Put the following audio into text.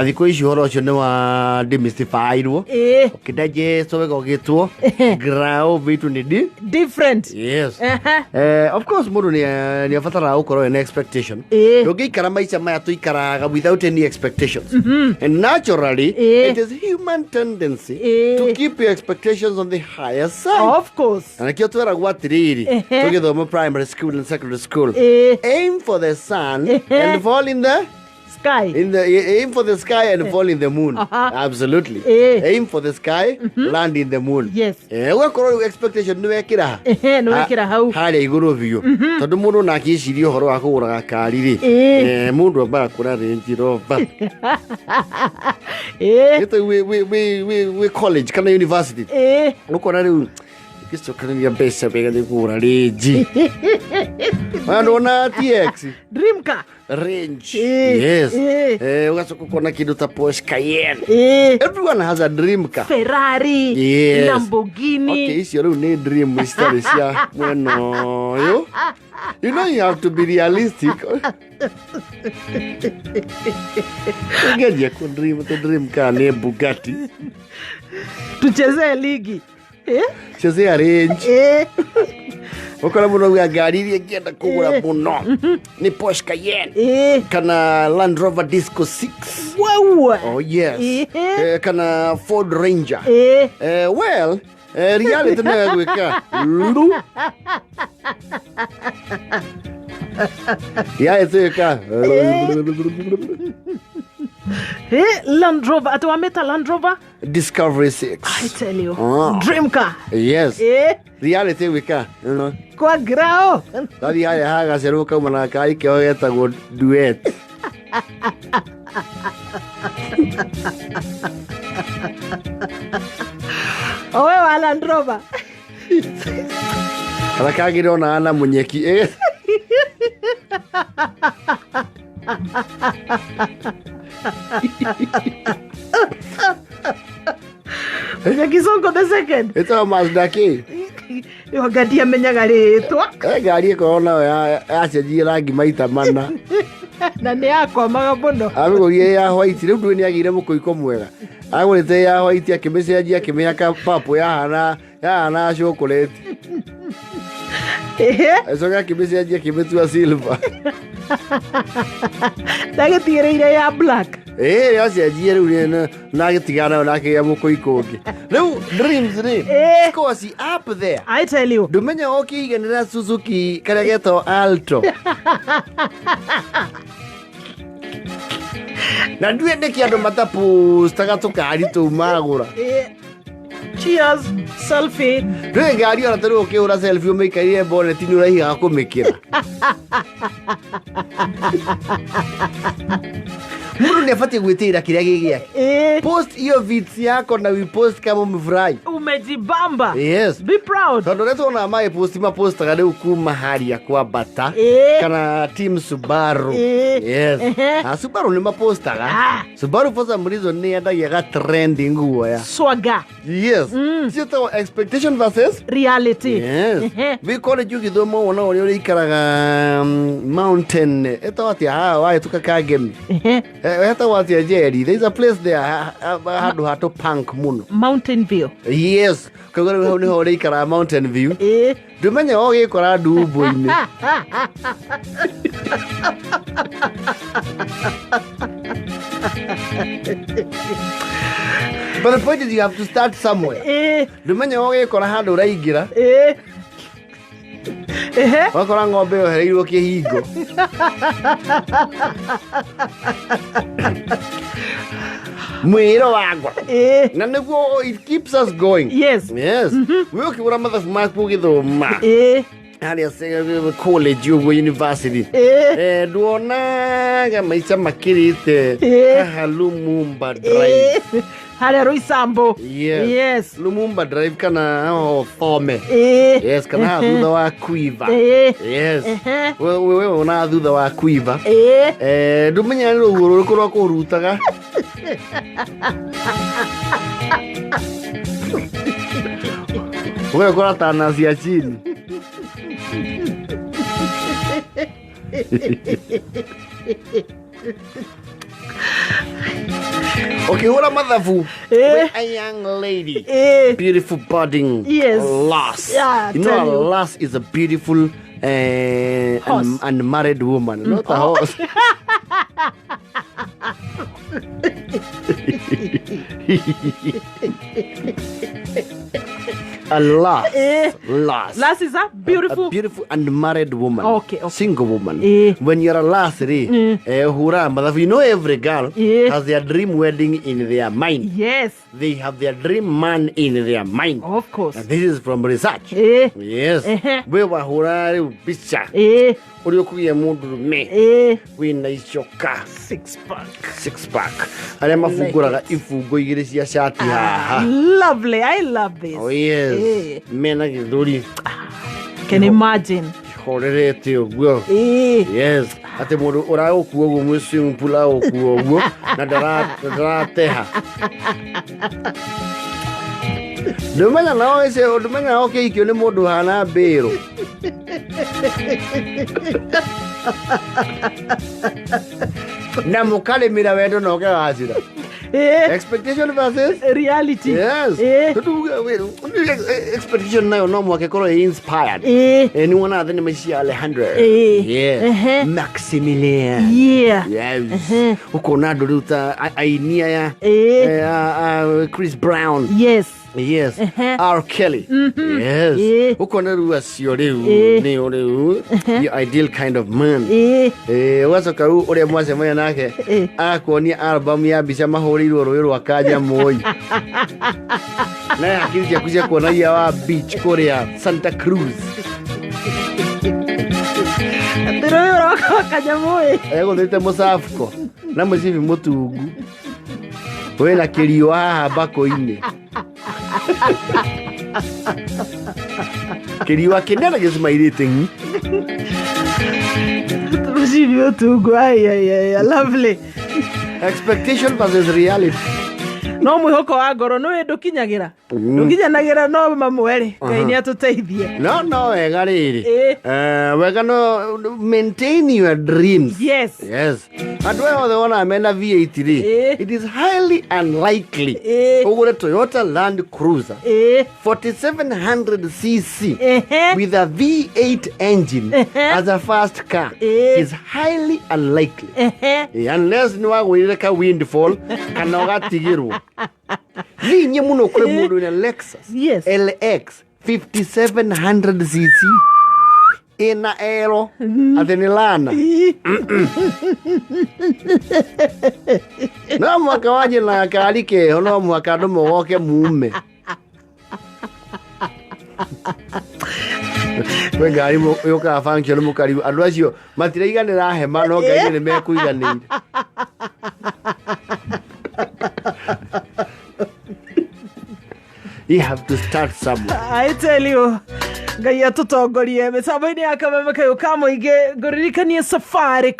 Thikũ ici ũhoro ũcio nĩ wa demystifierwo. Ũkĩnda Jesu wega ũgĩtwo grau vitu nĩ different. Yes. Of course mũndũ nĩ abataraga gũkorwo na expectation. Ndũngĩikara maica maya tũikaraga without any expectations. And naturally it is human tendency to keep your expectations on the higher side. Of course. Na kĩo twĩragwo atĩrĩrĩ tũgĩthoma primary school and secondary school. Aim for the sun and fall in the sky. Aim for the sky and fall in the moon. Absolutely. Aim for the sky, land in the moon. Yes. Ũgakorwo expectation nĩ wekĩra nĩ wekĩra hau harĩa igũrũ biũ tondũ mũndũ na akĩciria ũhoro wa kũgũra gakari rĩ mũndũ ambaga kũra Range Rover we college kana university ũkona rĩu gĩcokanĩria mbeca wega nĩ kũgũra Range ona TX dream car Range. Yes. Ugacoka kuona kĩndũ ta Porsche Cayenne. Everyone has a dream car. Ferrari. Yes. Lamborghini. Okay, icio rĩu nĩ dream stories cia mwena ũyũ. You know you have to be realistic. Ngejia ku dream car nĩ Bugatti. Tuchezee ligi. Chezea Range. Ukora mũno wa ngari iria ngĩenda kũgũra mũno nĩ Porsche Cayenne kana Land Rover Disco 6. Wow. Oh yes. Kana Ford Ranger. Well, reality nĩ gwĩka lu gwĩka Land Rover, atuameta Land Rover Discovery 6. I tell you. Dream car. Yes. Reality gwĩka kwa grao. Tadi haya hagacerwo kauma na kari kĩo getagwo duet. Owe wa Land Rover. Arakagĩrwo na ana mũnyeki. Nyakisongo the second. It's a Mazda K. Yo gadi amenyaga rĩtwa. Ngari ĩkorwo nayo yacenjie rangi maita mana. Na nĩ yakomaga mũno. Amĩgũrire ya white rĩu ndũĩ nĩagĩire mũkũiko mwega. Agũrĩte ya white akĩmĩcenjia akĩmĩhaka purple yahana chocolate. Acoka akĩmĩcenjia akĩmĩtua silver. Ndagĩtigĩrĩire ya black. Yacenjie rĩu na agĩtigana nayo na akĩgĩa mũkũiko ũngĩ. Rĩu dreams rĩ because up there. I tell you. Ndũmenya ũkĩiganĩra Suzuki karĩa getagwo Alto. Na ndue ndeki andũ matapostaga tũkari tũu magũra. Cheers, selfie. Ndũĩ ngari ona tarĩu ũkĩhũra selfie ũmĩikarire bonnet-inĩ ũraihigaga kũmĩkĩra. Mũndũ nĩabatiĩ gwĩtĩĩra kĩrĩa gĩgĩake. Post hiyo vits yako na we post kama umefurahi. Umejibamba. Yes. Be proud. Tondũ rĩu tuona mapostaga rĩu kuma haria kwa bata kana team Subaru. Yes. Subaru nĩ mapostaga. Subaru for some reason nĩ endagia ga trending guoya. Swagger. Yes. Sio expectation versus reality. Yes. We college ũgĩthoma wona ũrĩa ũrĩikaraga mountain. Ĩtagwo atĩa waĩtuka kangemi. Etagwo atĩa Jerry. There is a place there handũ hatũ punk mũno. Mountain View. Yes. Kaugora hau nĩho ũrĩikaraga Mountain View. Ndũmenya ũgĩkora ndumbo-inĩ. But the point is you have to start somewhere. Ndũmenya ũgĩkora handũ ũraingĩra. Wakora ng'ombe yohereirwo kĩhingo. Mwĩro wagwa. Na nĩguo it keeps us going. Yes. Yes. We ũkĩgũra mathabu maku ũgĩthoma. Harĩa college ũguo university. Nduonaga maica makĩrĩte haha Lumumba Drive. Harĩa Roysambu. Yes. Lumumba Drive kana Thome. Yes, kana thutha wa Quiver. Yes. Wewe ona thutha wa Quiver. Ndũmenya nĩ rũhuho rũrĩkũ rwa kũhurutaga. Ũgakora tana cia chini. Okay, what am mathabu? With a young lady. Beautiful budding. Yes. Lass. Yeah, You know, a lass is a beautiful unmarried woman. Not a horse. A lass. Lass. Lass is a beautiful. A beautiful unmarried woman. Okay. Single woman. When you're a lass, you know every girl has their dream wedding in their mind. Yes. They have their dream man in their mind. Of course. And this is from research. Yes. We were hura picture. Uri kuya mundu me. We na ichoka. Six pack. Ale mafuguraga ifugo igire cia shati haha. Lovely. I love this. Oh yes. Mena githuri. Can imagine. Horerete uguo. Yes. Ate mundu uragukuo uguo mu swimming pool agukuo uguo na ndarateha. Ndumenya nao ese ndumenya nao keikio ni mundu hana mbiro. Na mukalemira wendo no gacira. Expectation versus reality. Yes. Expectation nayo no mwake koro inspired. Anyone other than Messi Alejandro. Yeah. Maximilian. Yeah. Yes. Uko na Thuita ainia ya Chris Brown. Yes. Yes. R. Kelly. Yes. Uko na ruasio riu ni riu. The ideal kind of man. Wacoka ru uria mwacemania nake akuonia album ya mbica mahurirwo rũĩ rwa Kanja Moi. Na hakiri ciaku cia kuonagia wa beach kuria Santa Cruz. Rũĩ rwa Kanja Moi. Egũthĩte mũcabuko na mũcibi mũtungu. Wĩna kĩriũ haha mbakũ-inĩ. Kĩriũ kĩnene gĩcimairĩte ng'i. Mũcibi mũtungu. Ai, lovely. Expectation versus reality. No mwihoko wa ngoro no ndukinyagira ndukinyanagira no mamwere Ngai ni atuteithie. No wega riri wega no maintain your dreams. Yes. Andu othe wona mena V8 ri it is highly unlikely ugure Toyota Land Cruiser 4700cc with a V8 engine as a first car is highly unlikely unless ni wagwirire ka windfall kana ugatigirwo. Ninyi muno kure mundu ina Lexus LX 5700cc ina aero atheni lana no mwaka waje na kari keho no mwaka andu mogoke mume we ngari yoka function mukari andu acio matiraiganira hema no Ngai ni mekuiganire. You have to start somewhere. I tell you. Ngai atutongorie mitambo-ini ya kameme kayo ka muingi nguririkanie safari